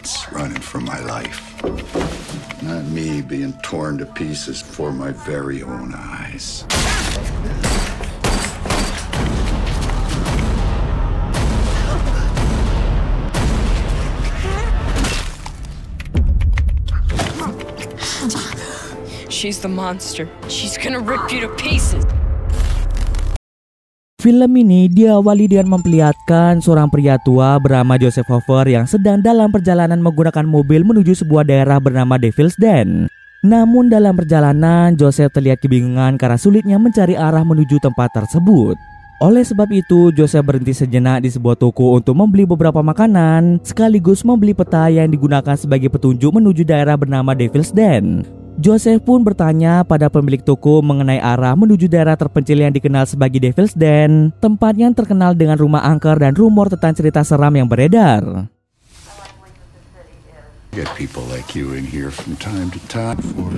bullets running for my life. Not me being torn to pieces for my very own eyes. She's the monster. She's gonna rip you to pieces. Film ini diawali dengan memperlihatkan seorang pria tua bernama Joseph Hoover yang sedang dalam perjalanan menggunakan mobil menuju sebuah daerah bernama Devil's Den. Namun dalam perjalanan, Joseph terlihat kebingungan karena sulitnya mencari arah menuju tempat tersebut. Oleh sebab itu, Joseph berhenti sejenak di sebuah toko untuk membeli beberapa makanan, sekaligus membeli peta yang digunakan sebagai petunjuk menuju daerah bernama Devil's Den. Joseph pun bertanya pada pemilik toko mengenai arah menuju daerah terpencil yang dikenal sebagai Devil's Den, tempat yang terkenal dengan rumah angker dan rumor tentang cerita seram yang beredar. Get people like you in here from time to time for...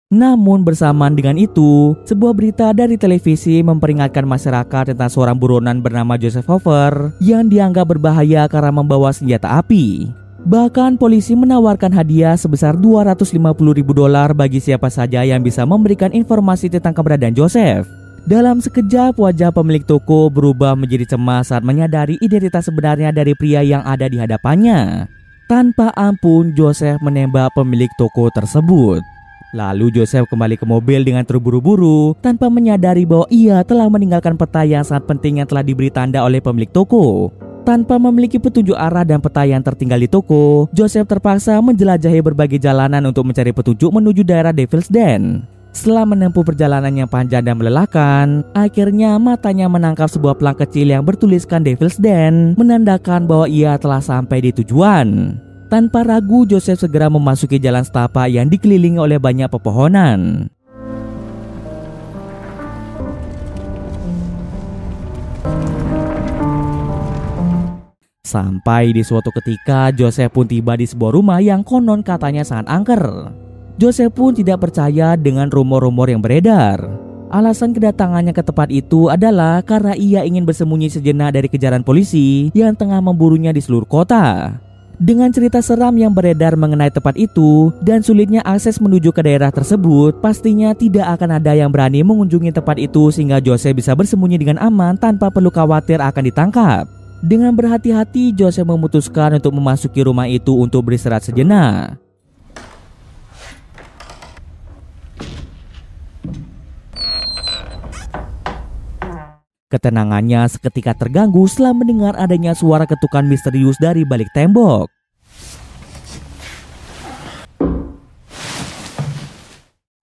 Namun bersamaan dengan itu, sebuah berita dari televisi memperingatkan masyarakat tentang seorang buronan bernama Joseph Hoover yang dianggap berbahaya karena membawa senjata api. Bahkan polisi menawarkan hadiah sebesar $250.000 bagi siapa saja yang bisa memberikan informasi tentang keberadaan Joseph. Dalam sekejap, wajah pemilik toko berubah menjadi cemas saat menyadari identitas sebenarnya dari pria yang ada di hadapannya. Tanpa ampun, Joseph menembak pemilik toko tersebut. Lalu Joseph kembali ke mobil dengan terburu-buru tanpa menyadari bahwa ia telah meninggalkan peta yang sangat penting yang telah diberi tanda oleh pemilik toko. Tanpa memiliki petunjuk arah dan peta yang tertinggal di toko, Joseph terpaksa menjelajahi berbagai jalanan untuk mencari petunjuk menuju daerah Devil's Den. Setelah menempuh perjalanan yang panjang dan melelahkan, akhirnya matanya menangkap sebuah pelang kecil yang bertuliskan Devil's Den, menandakan bahwa ia telah sampai di tujuan. Tanpa ragu, Joseph segera memasuki jalan setapak yang dikelilingi oleh banyak pepohonan. Sampai di suatu ketika, Joseph pun tiba di sebuah rumah yang konon katanya sangat angker. Joseph pun tidak percaya dengan rumor-rumor yang beredar. Alasan kedatangannya ke tempat itu adalah karena ia ingin bersembunyi sejenak dari kejaran polisi yang tengah memburunya di seluruh kota. Dengan cerita seram yang beredar mengenai tempat itu dan sulitnya akses menuju ke daerah tersebut, pastinya tidak akan ada yang berani mengunjungi tempat itu sehingga Joseph bisa bersembunyi dengan aman tanpa perlu khawatir akan ditangkap. Dengan berhati-hati, Joseph memutuskan untuk memasuki rumah itu untuk beristirahat sejenak. Ketenangannya seketika terganggu setelah mendengar adanya suara ketukan misterius dari balik tembok.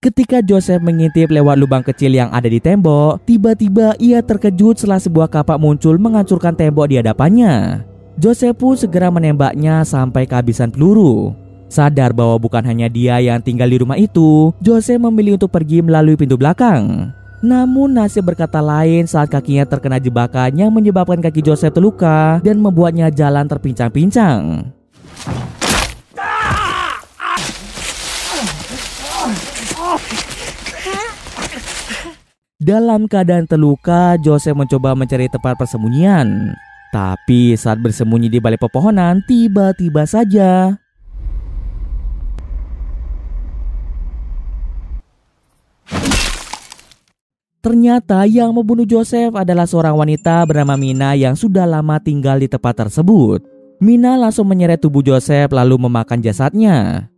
Ketika Joseph mengintip lewat lubang kecil yang ada di tembok, tiba-tiba ia terkejut setelah sebuah kapak muncul menghancurkan tembok di hadapannya. Joseph pun segera menembaknya sampai kehabisan peluru. Sadar bahwa bukan hanya dia yang tinggal di rumah itu, Joseph memilih untuk pergi melalui pintu belakang. Namun nasib berkata lain saat kakinya terkena jebakan yang menyebabkan kaki Joseph terluka dan membuatnya jalan terpincang-pincang. Dalam keadaan terluka, Joseph mencoba mencari tempat persembunyian. Tapi saat bersembunyi di balik pepohonan, tiba-tiba saja ternyata yang membunuh Joseph adalah seorang wanita bernama Mina yang sudah lama tinggal di tempat tersebut. Mina langsung menyeret tubuh Joseph lalu memakan jasadnya.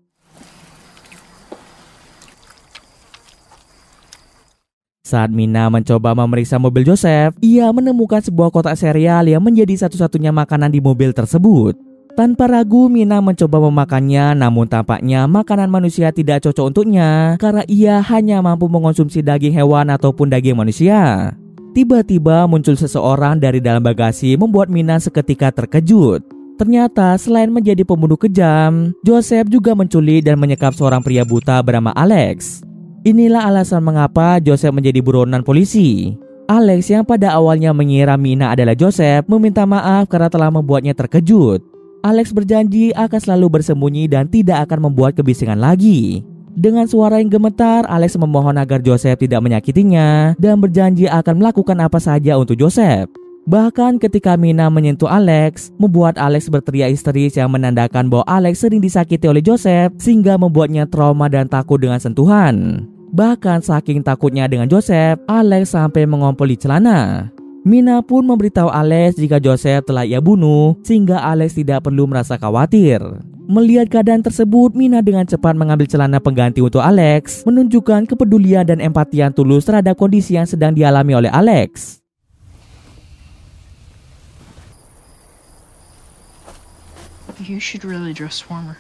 Saat Mina mencoba memeriksa mobil Joseph, ia menemukan sebuah kotak sereal yang menjadi satu-satunya makanan di mobil tersebut. Tanpa ragu, Mina mencoba memakannya, namun tampaknya makanan manusia tidak cocok untuknya karena ia hanya mampu mengonsumsi daging hewan ataupun daging manusia. Tiba-tiba muncul seseorang dari dalam bagasi membuat Mina seketika terkejut. Ternyata selain menjadi pembunuh kejam, Joseph juga menculik dan menyekap seorang pria buta bernama Alex. Inilah alasan mengapa Joseph menjadi buronan polisi. Alex yang pada awalnya mengira Mina adalah Joseph meminta maaf karena telah membuatnya terkejut. Alex berjanji akan selalu bersembunyi dan tidak akan membuat kebisingan lagi. Dengan suara yang gemetar, Alex memohon agar Joseph tidak menyakitinya dan berjanji akan melakukan apa saja untuk Joseph. Bahkan ketika Mina menyentuh Alex, membuat Alex berteriak histeris yang menandakan bahwa Alex sering disakiti oleh Joseph sehingga membuatnya trauma dan takut dengan sentuhan. Bahkan saking takutnya dengan Joseph, Alex sampai mengompoli celana. Mina pun memberitahu Alex jika Joseph telah ia bunuh sehingga Alex tidak perlu merasa khawatir. Melihat keadaan tersebut, Mina dengan cepat mengambil celana pengganti untuk Alex, menunjukkan kepedulian dan empati yang tulus terhadap kondisi yang sedang dialami oleh Alex. You should really dress warmer.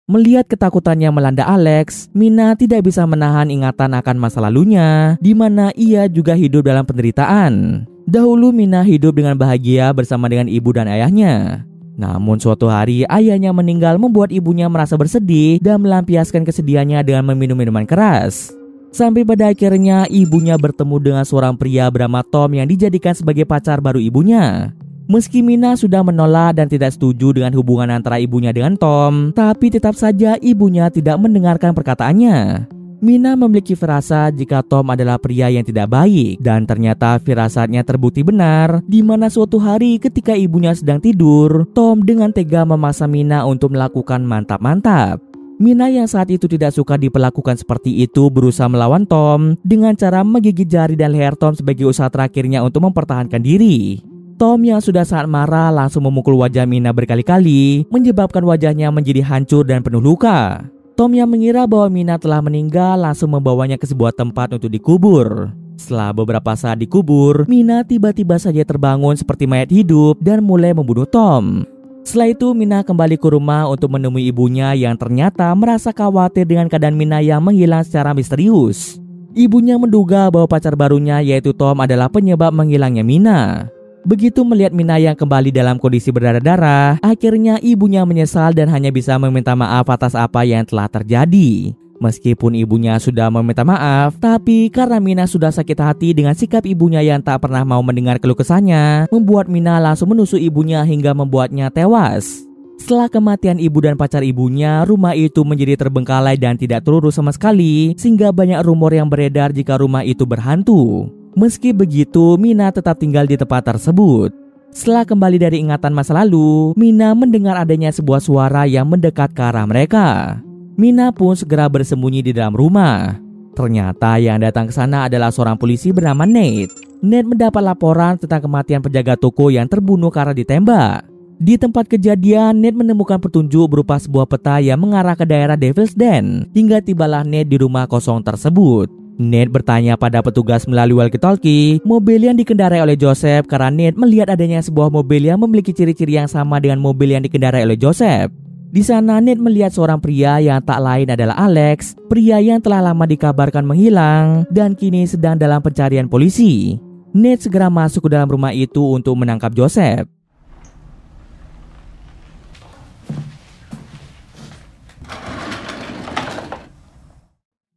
Melihat ketakutan yang melanda Alex, Mina tidak bisa menahan ingatan akan masa lalunya, di mana ia juga hidup dalam penderitaan. Dahulu Mina hidup dengan bahagia bersama dengan ibu dan ayahnya. Namun suatu hari ayahnya meninggal membuat ibunya merasa bersedih dan melampiaskan kesedihannya dengan meminum minuman keras. Sampai pada akhirnya ibunya bertemu dengan seorang pria bernama Tom yang dijadikan sebagai pacar baru ibunya. Meski Mina sudah menolak dan tidak setuju dengan hubungan antara ibunya dengan Tom, tapi tetap saja ibunya tidak mendengarkan perkataannya. Mina memiliki firasat jika Tom adalah pria yang tidak baik, dan ternyata firasatnya terbukti benar, di mana suatu hari ketika ibunya sedang tidur, Tom dengan tega memaksa Mina untuk melakukan mantap-mantap. Mina yang saat itu tidak suka diperlakukan seperti itu berusaha melawan Tom dengan cara menggigit jari dan leher Tom sebagai usaha terakhirnya untuk mempertahankan diri. Tom yang sudah sangat marah langsung memukul wajah Mina berkali-kali, menyebabkan wajahnya menjadi hancur dan penuh luka. Tom yang mengira bahwa Mina telah meninggal langsung membawanya ke sebuah tempat untuk dikubur. Setelah beberapa saat dikubur, Mina tiba-tiba saja terbangun seperti mayat hidup dan mulai membunuh Tom. Setelah itu Mina kembali ke rumah untuk menemui ibunya yang ternyata merasa khawatir dengan keadaan Mina yang menghilang secara misterius. Ibunya menduga bahwa pacar barunya yaitu Tom adalah penyebab menghilangnya Mina. Begitu melihat Mina yang kembali dalam kondisi berdarah-darah, akhirnya ibunya menyesal dan hanya bisa meminta maaf atas apa yang telah terjadi. Meskipun ibunya sudah meminta maaf, tapi karena Mina sudah sakit hati dengan sikap ibunya yang tak pernah mau mendengar keluh kesahnya, membuat Mina langsung menusuk ibunya hingga membuatnya tewas. Setelah kematian ibu dan pacar ibunya, rumah itu menjadi terbengkalai dan tidak terurus sama sekali, sehingga banyak rumor yang beredar jika rumah itu berhantu. Meski begitu, Mina tetap tinggal di tempat tersebut. Setelah kembali dari ingatan masa lalu, Mina mendengar adanya sebuah suara yang mendekat ke arah mereka. Mina pun segera bersembunyi di dalam rumah. Ternyata yang datang ke sana adalah seorang polisi bernama Nate. Nate mendapat laporan tentang kematian penjaga toko yang terbunuh karena ditembak. Di tempat kejadian, Nate menemukan petunjuk berupa sebuah peta yang mengarah ke daerah Devil's Den. Hingga tibalah Nate di rumah kosong tersebut. Nate bertanya pada petugas melalui walkie-talkie mobil yang dikendarai oleh Joseph karena Nate melihat adanya sebuah mobil yang memiliki ciri-ciri yang sama dengan mobil yang dikendarai oleh Joseph. Di sana Nate melihat seorang pria yang tak lain adalah Alex, pria yang telah lama dikabarkan menghilang dan kini sedang dalam pencarian polisi. Nate segera masuk ke dalam rumah itu untuk menangkap Joseph.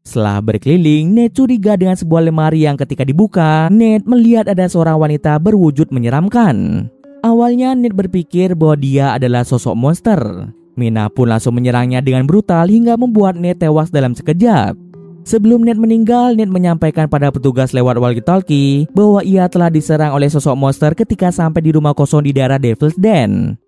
Setelah berkeliling, Nate curiga dengan sebuah lemari yang ketika dibuka, Nate melihat ada seorang wanita berwujud menyeramkan. Awalnya Nate berpikir bahwa dia adalah sosok monster. Mina pun langsung menyerangnya dengan brutal hingga membuat Nate tewas dalam sekejap. Sebelum Nate meninggal, Nate menyampaikan pada petugas lewat walkie-talkie bahwa ia telah diserang oleh sosok monster ketika sampai di rumah kosong di daerah Devil's Den.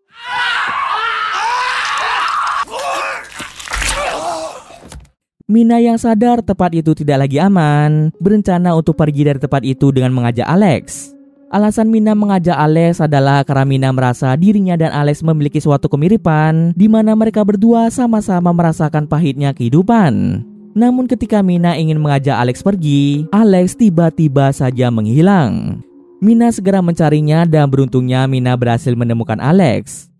Mina yang sadar tempat itu tidak lagi aman, berencana untuk pergi dari tempat itu dengan mengajak Alex. Alasan Mina mengajak Alex adalah karena Mina merasa dirinya dan Alex memiliki suatu kemiripan, di mana mereka berdua sama-sama merasakan pahitnya kehidupan. Namun ketika Mina ingin mengajak Alex pergi, Alex tiba-tiba saja menghilang. Mina segera mencarinya dan beruntungnya Mina berhasil menemukan Alex.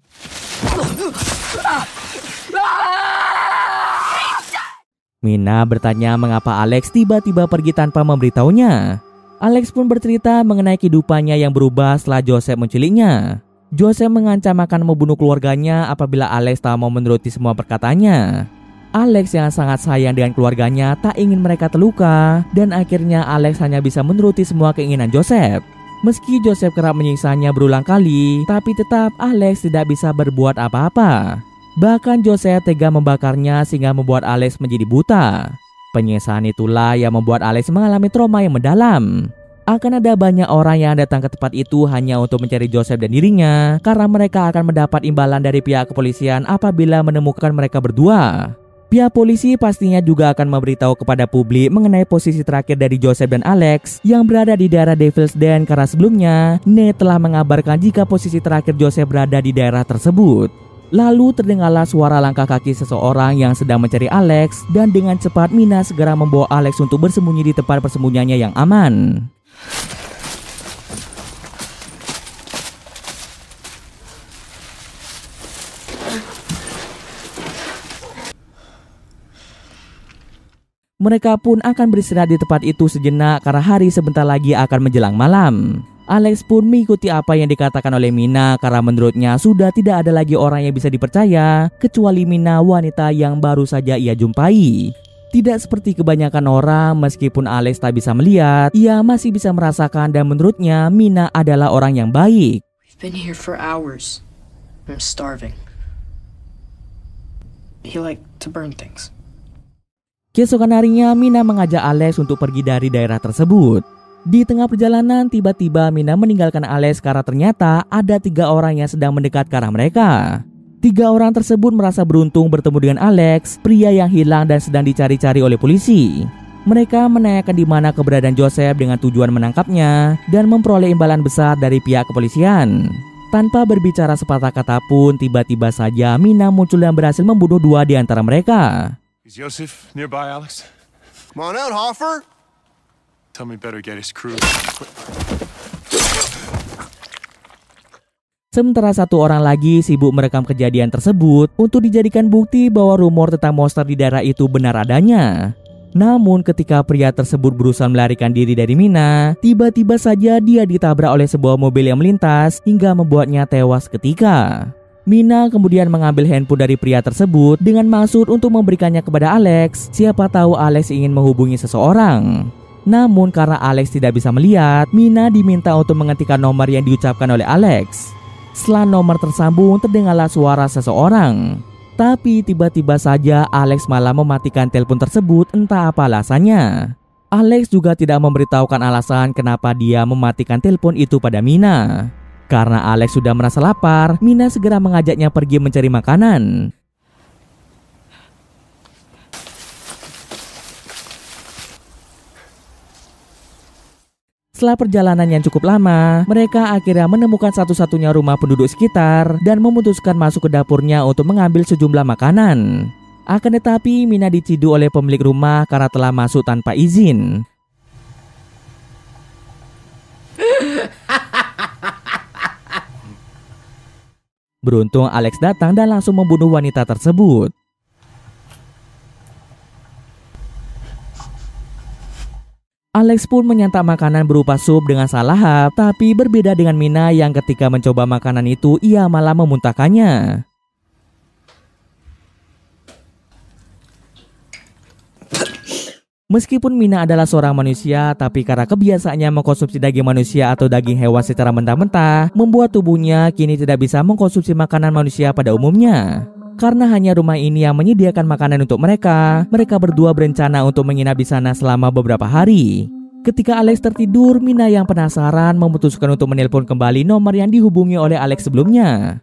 Mina bertanya mengapa Alex tiba-tiba pergi tanpa memberitahunya. Alex pun bercerita mengenai kehidupannya yang berubah setelah Joseph menculiknya. Joseph mengancam akan membunuh keluarganya apabila Alex tak mau menuruti semua perkataannya. Alex yang sangat sayang dengan keluarganya tak ingin mereka terluka, dan akhirnya Alex hanya bisa menuruti semua keinginan Joseph. Meski Joseph kerap menyiksanya berulang kali, tapi tetap Alex tidak bisa berbuat apa-apa. Bahkan Joseph tega membakarnya sehingga membuat Alex menjadi buta. Penyiksaan itulah yang membuat Alex mengalami trauma yang mendalam. Akan ada banyak orang yang datang ke tempat itu hanya untuk mencari Joseph dan dirinya karena mereka akan mendapat imbalan dari pihak kepolisian apabila menemukan mereka berdua. Pihak polisi pastinya juga akan memberitahu kepada publik mengenai posisi terakhir dari Joseph dan Alex yang berada di daerah Devil's Den karena sebelumnya Nate telah mengabarkan jika posisi terakhir Joseph berada di daerah tersebut. Lalu terdengarlah suara langkah kaki seseorang yang sedang mencari Alex dan dengan cepat Mina segera membawa Alex untuk bersembunyi di tempat persembunyiannya yang aman. Mereka pun akan beristirahat di tempat itu sejenak karena hari sebentar lagi akan menjelang malam. Alex pun mengikuti apa yang dikatakan oleh Mina karena menurutnya sudah tidak ada lagi orang yang bisa dipercaya kecuali Mina, wanita yang baru saja ia jumpai. Tidak seperti kebanyakan orang, meskipun Alex tak bisa melihat, ia masih bisa merasakan dan menurutnya Mina adalah orang yang baik. We've been here for hours. I'm starving. He liked to burn things. Keesokan harinya Mina mengajak Alex untuk pergi dari daerah tersebut. Di tengah perjalanan tiba-tiba Mina meninggalkan Alex karena ternyata ada 3 orang yang sedang mendekat ke arah mereka. 3 orang tersebut merasa beruntung bertemu dengan Alex, pria yang hilang dan sedang dicari-cari oleh polisi. Mereka menanyakan di mana keberadaan Joseph dengan tujuan menangkapnya dan memperoleh imbalan besar dari pihak kepolisian. Tanpa berbicara sepatah kata pun, tiba-tiba saja Mina muncul dan berhasil membunuh 2 di antara mereka. Is Joseph nearby, Alex? Come on out, Hoffer. Tell me better get his crew. Sementara 1 orang lagi sibuk merekam kejadian tersebut untuk dijadikan bukti bahwa rumor tentang monster di daerah itu benar adanya. Namun ketika pria tersebut berusaha melarikan diri dari Mina, tiba-tiba saja dia ditabrak oleh sebuah mobil yang melintas hingga membuatnya tewas seketika. Mina kemudian mengambil handphone dari pria tersebut dengan maksud untuk memberikannya kepada Alex. Siapa tahu Alex ingin menghubungi seseorang. Namun karena Alex tidak bisa melihat, Mina diminta untuk menghentikan nomor yang diucapkan oleh Alex. Setelah nomor tersambung, terdengarlah suara seseorang. Tapi tiba-tiba saja Alex malah mematikan telepon tersebut, entah apa alasannya. Alex juga tidak memberitahukan alasan kenapa dia mematikan telepon itu pada Mina. Karena Alex sudah merasa lapar, Mina segera mengajaknya pergi mencari makanan. Setelah perjalanan yang cukup lama, mereka akhirnya menemukan satu-satunya rumah penduduk sekitar dan memutuskan masuk ke dapurnya untuk mengambil sejumlah makanan. Akan tetapi Mina diciduk oleh pemilik rumah karena telah masuk tanpa izin. Beruntung Alex datang dan langsung membunuh wanita tersebut. Alex pun menyantap makanan berupa sup dengan salah lahap, tapi berbeda dengan Mina yang ketika mencoba makanan itu ia malah memuntahkannya. Meskipun Mina adalah seorang manusia, tapi karena kebiasaannya mengkonsumsi daging manusia atau daging hewan secara mentah-mentah, membuat tubuhnya kini tidak bisa mengkonsumsi makanan manusia pada umumnya. Karena hanya rumah ini yang menyediakan makanan untuk mereka, mereka berdua berencana untuk menginap di sana selama beberapa hari. Ketika Alex tertidur, Mina yang penasaran memutuskan untuk menelpon kembali nomor yang dihubungi oleh Alex sebelumnya.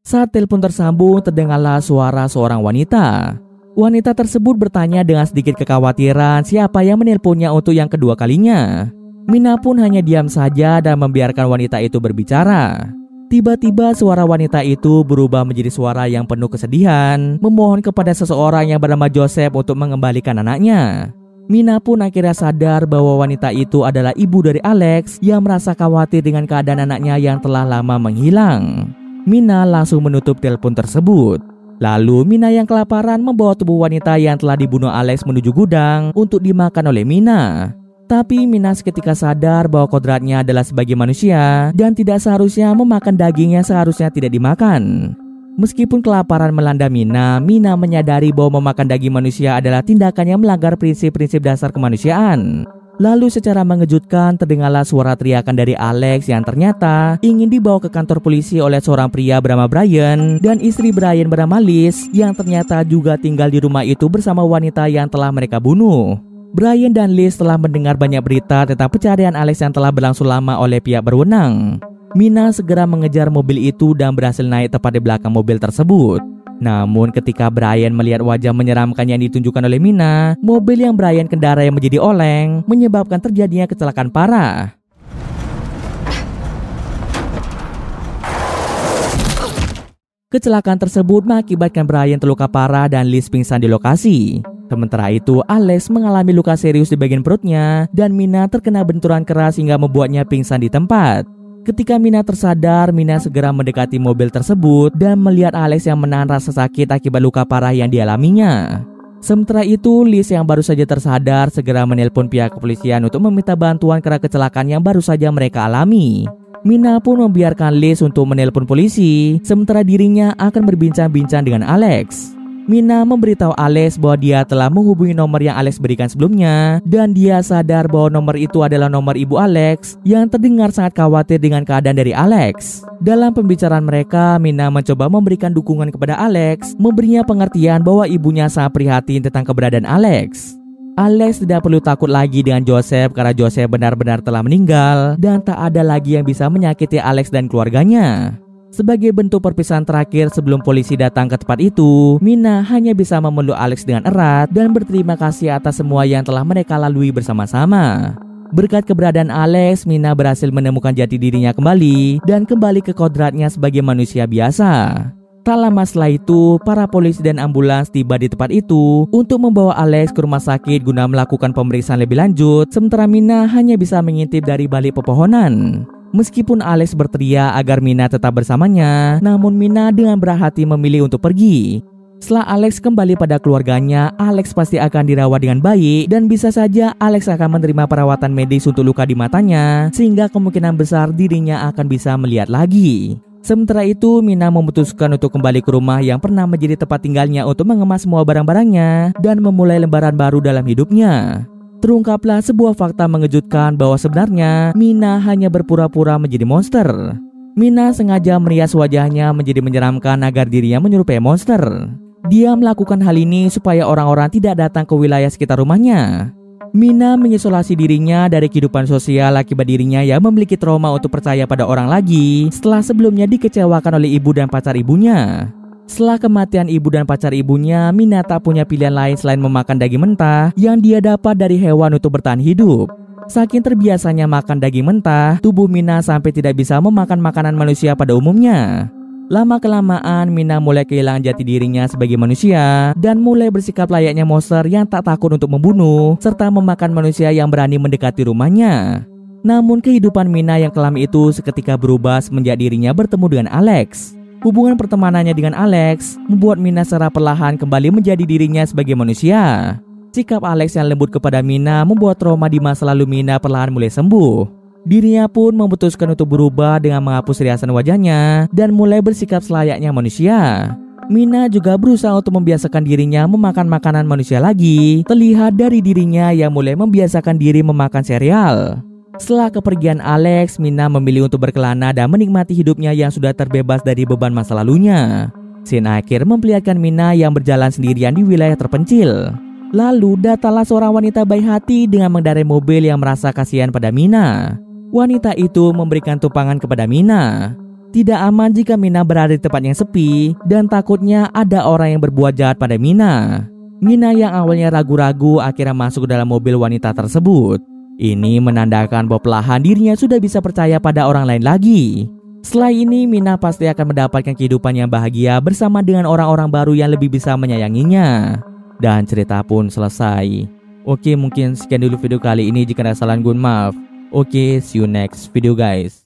Saat telepon tersambung, terdengarlah suara seorang wanita. Wanita tersebut bertanya dengan sedikit kekhawatiran siapa yang menelponnya untuk yang kedua kalinya. Mina pun hanya diam saja dan membiarkan wanita itu berbicara. Tiba-tiba suara wanita itu berubah menjadi suara yang penuh kesedihan, memohon kepada seseorang yang bernama Joseph untuk mengembalikan anaknya. Mina pun akhirnya sadar bahwa wanita itu adalah ibu dari Alex yang merasa khawatir dengan keadaan anaknya yang telah lama menghilang. Mina langsung menutup telepon tersebut. Lalu Mina yang kelaparan membawa tubuh wanita yang telah dibunuh Alex menuju gudang untuk dimakan oleh Mina. Tapi Mina seketika sadar bahwa kodratnya adalah sebagai manusia dan tidak seharusnya memakan daging yang seharusnya tidak dimakan. Meskipun kelaparan melanda Mina, Mina menyadari bahwa memakan daging manusia adalah tindakan yang melanggar prinsip-prinsip dasar kemanusiaan. Lalu secara mengejutkan terdengarlah suara teriakan dari Alex yang ternyata ingin dibawa ke kantor polisi oleh seorang pria bernama Brian dan istri Brian bernama Liz yang ternyata juga tinggal di rumah itu bersama wanita yang telah mereka bunuh. Brian dan Liz telah mendengar banyak berita tentang pencarian Alex yang telah berlangsung lama oleh pihak berwenang. Mina segera mengejar mobil itu dan berhasil naik tepat di belakang mobil tersebut. Namun ketika Brian melihat wajah menyeramkan yang ditunjukkan oleh Mina, mobil yang Brian kendarai menjadi oleng, menyebabkan terjadinya kecelakaan parah. Kecelakaan tersebut mengakibatkan Brian terluka parah dan Liz pingsan di lokasi. Sementara itu, Alex mengalami luka serius di bagian perutnya dan Mina terkena benturan keras hingga membuatnya pingsan di tempat. Ketika Mina tersadar, Mina segera mendekati mobil tersebut dan melihat Alex yang menahan rasa sakit akibat luka parah yang dialaminya. Sementara itu, Liz yang baru saja tersadar segera menelpon pihak kepolisian untuk meminta bantuan karena kecelakaan yang baru saja mereka alami. Mina pun membiarkan Liz untuk menelpon polisi, sementara dirinya akan berbincang-bincang dengan Alex. Mina memberitahu Alex bahwa dia telah menghubungi nomor yang Alex berikan sebelumnya dan dia sadar bahwa nomor itu adalah nomor ibu Alex yang terdengar sangat khawatir dengan keadaan dari Alex. Dalam pembicaraan mereka, Mina mencoba memberikan dukungan kepada Alex, memberinya pengertian bahwa ibunya sangat prihatin tentang keberadaan Alex. Alex tidak perlu takut lagi dengan Joseph karena Joseph benar-benar telah meninggal dan tak ada lagi yang bisa menyakiti Alex dan keluarganya. Sebagai bentuk perpisahan terakhir sebelum polisi datang ke tempat itu, Mina hanya bisa memeluk Alex dengan erat dan berterima kasih atas semua yang telah mereka lalui bersama-sama. Berkat keberadaan Alex, Mina berhasil menemukan jati dirinya kembali dan kembali ke kodratnya sebagai manusia biasa. Tak lama setelah itu, para polisi dan ambulans tiba di tempat itu untuk membawa Alex ke rumah sakit guna melakukan pemeriksaan lebih lanjut, sementara Mina hanya bisa mengintip dari balik pepohonan. Meskipun Alex berteriak agar Mina tetap bersamanya, namun Mina dengan berat hati memilih untuk pergi. Setelah Alex kembali pada keluarganya, Alex pasti akan dirawat dengan baik dan bisa saja Alex akan menerima perawatan medis untuk luka di matanya, sehingga kemungkinan besar dirinya akan bisa melihat lagi. Sementara itu, Mina memutuskan untuk kembali ke rumah yang pernah menjadi tempat tinggalnya untuk mengemas semua barang-barangnya dan memulai lembaran baru dalam hidupnya. Terungkaplah sebuah fakta mengejutkan bahwa sebenarnya Mina hanya berpura-pura menjadi monster. Mina sengaja merias wajahnya menjadi menyeramkan agar dirinya menyerupai monster. Dia melakukan hal ini supaya orang-orang tidak datang ke wilayah sekitar rumahnya. Mina mengisolasi dirinya dari kehidupan sosial akibat dirinya yang memiliki trauma untuk percaya pada orang lagi setelah sebelumnya dikecewakan oleh ibu dan pacar ibunya. Setelah kematian ibu dan pacar ibunya, Mina tak punya pilihan lain selain memakan daging mentah yang dia dapat dari hewan untuk bertahan hidup. Saking terbiasanya makan daging mentah, tubuh Mina sampai tidak bisa memakan makanan manusia pada umumnya. Lama-kelamaan, Mina mulai kehilangan jati dirinya sebagai manusia dan mulai bersikap layaknya monster yang tak takut untuk membunuh serta memakan manusia yang berani mendekati rumahnya. Namun kehidupan Mina yang kelam itu seketika berubah semenjak dirinya bertemu dengan Alex. Hubungan pertemanannya dengan Alex membuat Mina secara perlahan kembali menjadi dirinya sebagai manusia. Sikap Alex yang lembut kepada Mina membuat trauma di masa lalu Mina perlahan mulai sembuh. Dirinya pun memutuskan untuk berubah dengan menghapus riasan wajahnya dan mulai bersikap selayaknya manusia. Mina juga berusaha untuk membiasakan dirinya memakan makanan manusia lagi, terlihat dari dirinya yang mulai membiasakan diri memakan sereal. Setelah kepergian Alex, Mina memilih untuk berkelana dan menikmati hidupnya yang sudah terbebas dari beban masa lalunya. Scene akhir memperlihatkan Mina yang berjalan sendirian di wilayah terpencil. Lalu datanglah seorang wanita baik hati dengan mengendarai mobil yang merasa kasihan pada Mina. Wanita itu memberikan tumpangan kepada Mina. Tidak aman jika Mina berada di tempat yang sepi dan takutnya ada orang yang berbuat jahat pada Mina. Mina yang awalnya ragu-ragu akhirnya masuk ke dalam mobil wanita tersebut. Ini menandakan bahwa perlahan dirinya sudah bisa percaya pada orang lain lagi. Setelah ini, Mina pasti akan mendapatkan kehidupan yang bahagia bersama dengan orang-orang baru yang lebih bisa menyayanginya. Dan cerita pun selesai. Oke, mungkin sekian dulu video kali ini. Jika ada kesalahan, gue maaf. Oke, see you next video guys.